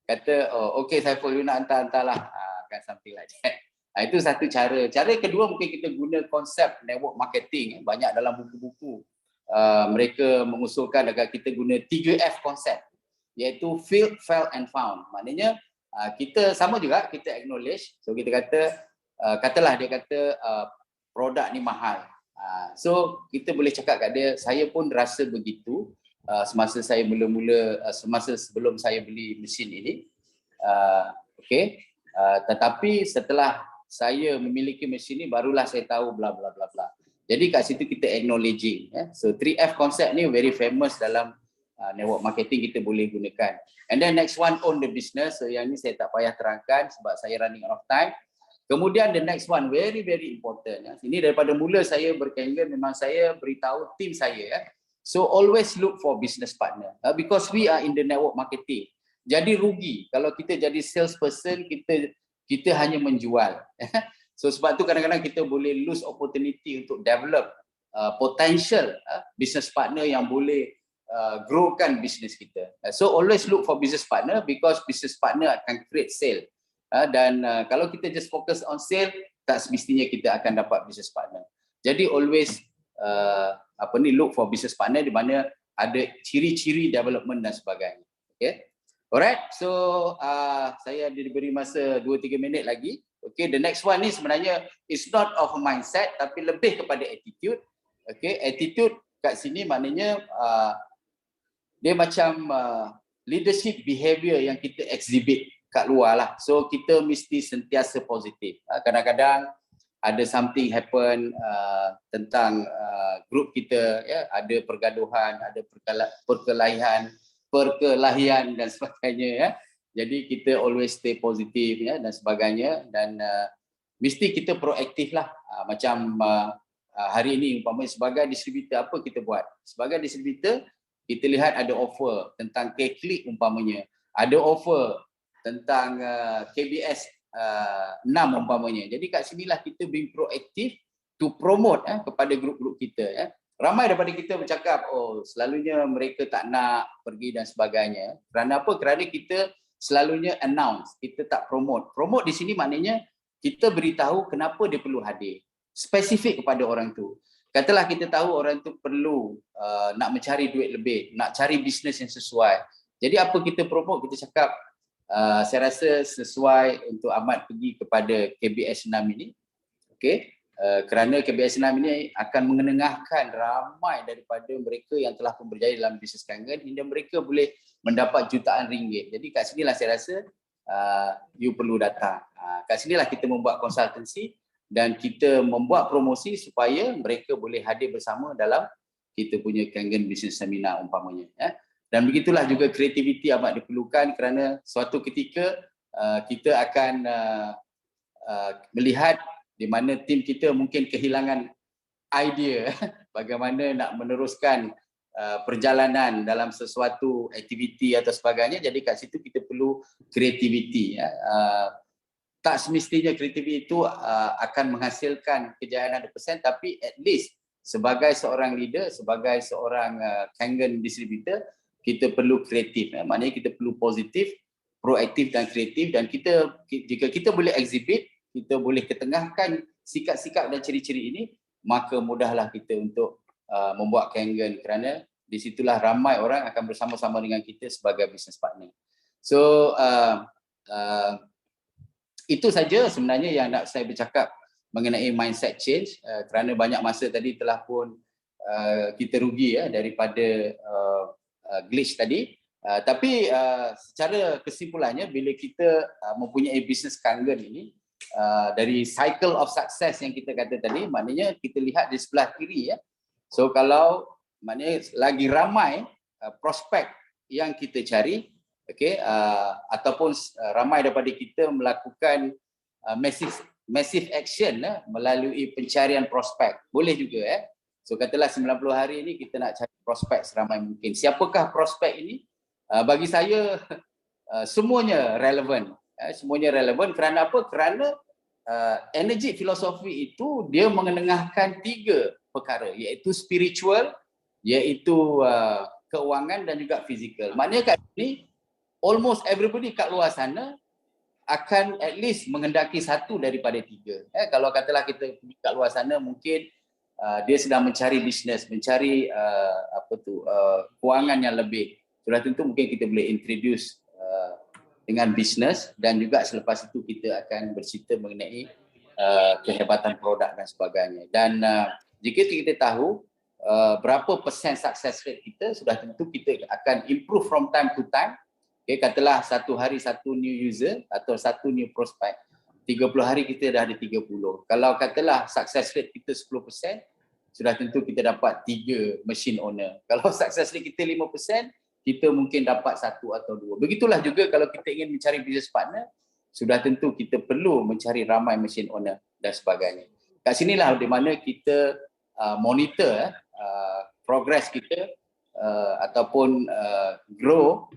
kata, oh okay Saiful, you nak hantar-hantarlah, kan, something like that. Itu satu cara. Cara kedua mungkin kita guna konsep network marketing. Banyak dalam buku-buku mereka mengusulkan agar kita guna 3F konsep, iaitu feel, felt and found. Maknanya kita sama juga, kita acknowledge. So kita katalah dia kata produk ni mahal. So kita boleh cakap kat dia, saya pun rasa begitu semasa saya semasa sebelum saya beli mesin ini. Okay. Tetapi setelah saya memiliki mesin ini barulah saya tahu bla bla bla bla. Jadi kat situ kita acknowledging. So 3F konsep ni very famous dalam network marketing, kita boleh gunakan. And then next one, own the business. So yang ni saya tak payah terangkan sebab saya running out of time. Kemudian the next one, very very important. Ini daripada mula saya berkenggan, memang saya beritahu tim saya. So always look for business partner, because we are in the network marketing. Jadi rugi kalau kita jadi salesperson, kita hanya menjual. So sebab tu kadang-kadang kita boleh lose opportunity untuk develop potential business partner yang boleh growkan bisnes kita. So always look for business partner, because business partner akan create sale. Dan kalau kita just focus on sale, tak semestinya kita akan dapat business partner. Jadi always look for business partner di mana ada ciri-ciri development dan sebagainya. Okay. Alright, so saya diberi masa 2-3 minit lagi. Okay, the next one ni sebenarnya it's not of mindset tapi lebih kepada attitude. Okay, attitude kat sini maknanya dia macam leadership behavior yang kita exhibit kat luar lah. So kita mesti sentiasa positif. Kadang-kadang ada something happen tentang grup kita, ada pergaduhan, ada perkelahian dan sebagainya. Jadi kita always stay positif dan sebagainya, dan mesti kita proaktif lah. Macam hari ini umpamanya sebagai distributor, apa kita buat? Sebagai distributor kita lihat ada offer tentang K-Click umpamanya, ada offer tentang KBS 6 umpamanya. Jadi kat sinilah kita being proaktif to promote kepada grup-grup kita. Ramai daripada kita bercakap, oh selalunya mereka tak nak pergi dan sebagainya. Kerana apa? Kerana kita selalunya announce, kita tak promote. Promote di sini maknanya kita beritahu kenapa dia perlu hadir. Spesifik kepada orang tu. Katalah kita tahu orang tu perlu nak mencari duit lebih, nak cari bisnes yang sesuai. Jadi apa kita promote? Kita cakap, saya rasa sesuai untuk Ahmad pergi kepada KBS 6 ini. Okey. Kerana KBS 6 ini akan mengenengahkan ramai daripada mereka yang telah pun berjaya dalam bisnes kangen hingga mereka boleh mendapat jutaan ringgit. Jadi kat sinilah saya rasa you perlu datang. Kat sinilah kita membuat konsultansi dan kita membuat promosi supaya mereka boleh hadir bersama dalam kita punya Kangen Business Seminar umpamanya. Dan begitulah juga kreativiti amat diperlukan, kerana suatu ketika kita akan melihat di mana tim kita mungkin kehilangan idea bagaimana nak meneruskan perjalanan dalam sesuatu aktiviti atau sebagainya. Jadi kat situ kita perlu kreativiti. Tak semestinya kreativiti itu akan menghasilkan kejayaan 100%, tapi at least sebagai seorang leader, sebagai seorang Kangen distributor, kita perlu kreatif. Maknanya kita perlu positif, proaktif dan kreatif, dan kita, jika kita boleh exhibit, kita boleh ketengahkan sikap-sikap dan ciri-ciri ini, maka mudahlah kita untuk membuat Kangen, kerana di situlah ramai orang akan bersama-sama dengan kita sebagai business partner. So itu saja sebenarnya yang nak saya bercakap mengenai mindset change, kerana banyak masa tadi telah pun kita rugi daripada glitch tadi. Tapi secara kesimpulannya, bila kita mempunyai bisnes Kangen ini, dari cycle of success yang kita kata tadi, maknanya kita lihat di sebelah kiri. So kalau maknanya lagi ramai prospek yang kita cari, ataupun ramai daripada kita melakukan massive action melalui pencarian prospek, boleh juga. So katalah 90 hari ini kita nak cari prospek seramai mungkin. Siapakah prospek ini? Bagi saya semuanya relevan. Semuanya relevan kerana apa? Kerana energi filosofi itu dia mengenengahkan 3 perkara, iaitu spiritual, iaitu keuangan dan juga fizikal. Maknanya kat sini almost everybody kat luar sana akan at least mengendaki satu daripada 3. Kalau katalah kita pergi kat luar sana, mungkin dia sedang mencari bisnes, mencari kewangan yang lebih. Sudah tentu mungkin kita boleh introduce dengan bisnes, dan juga selepas itu kita akan bercerita mengenai kehebatan produk dan sebagainya. Dan jika kita tahu berapa persen success rate kita, sudah tentu kita akan improve from time to time. Katalah satu hari satu new user atau satu new prospect, 30 hari kita dah ada 30. Kalau katalah success rate kita 10%, sudah tentu kita dapat 3 machine owner. Kalau success rate kita 5%, kita mungkin dapat 1 atau 2. Begitulah juga kalau kita ingin mencari business partner, sudah tentu kita perlu mencari ramai machine owner dan sebagainya. Kat sinilah di mana kita monitor progress kita ataupun grow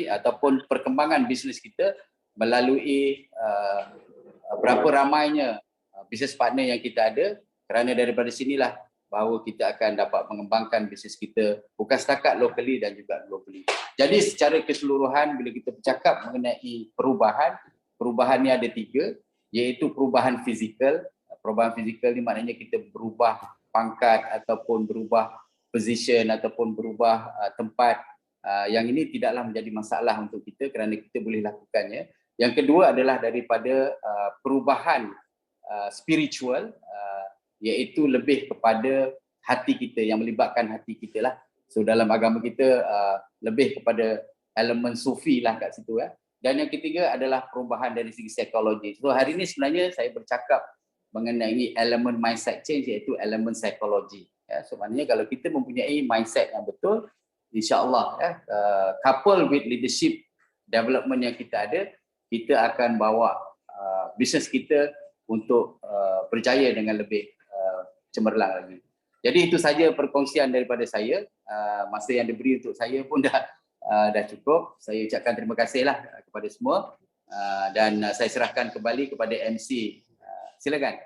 ataupun perkembangan bisnes kita melalui berapa ramainya bisnes partner yang kita ada, kerana daripada sinilah bahawa kita akan dapat mengembangkan bisnes kita bukan setakat locally dan juga globally. Jadi secara keseluruhan bila kita bercakap mengenai perubahan ni ada 3, iaitu perubahan fizikal. Perubahan fizikal ni maknanya kita berubah pangkat ataupun berubah position ataupun berubah tempat. Yang ini tidaklah menjadi masalah untuk kita kerana kita boleh lakukannya. Yang kedua adalah daripada perubahan spiritual, iaitu lebih kepada hati kita, yang melibatkan hati kita lah. So dalam agama kita lebih kepada elemen sufi lah kat situ. Dan yang ketiga adalah perubahan dari segi psikologi. So hari ini sebenarnya saya bercakap mengenai elemen mindset change, iaitu elemen psikologi. So maknanya kalau kita mempunyai mindset yang betul, insya-Allah couple with leadership development yang kita ada, kita akan bawa bisnes kita untuk berjaya dengan lebih cemerlang lagi. Jadi itu saja perkongsian daripada saya. Masa yang diberi untuk saya pun dah cukup. Saya ucapkan terima kasihlah kepada semua, dan saya serahkan kembali kepada MC. Silakan.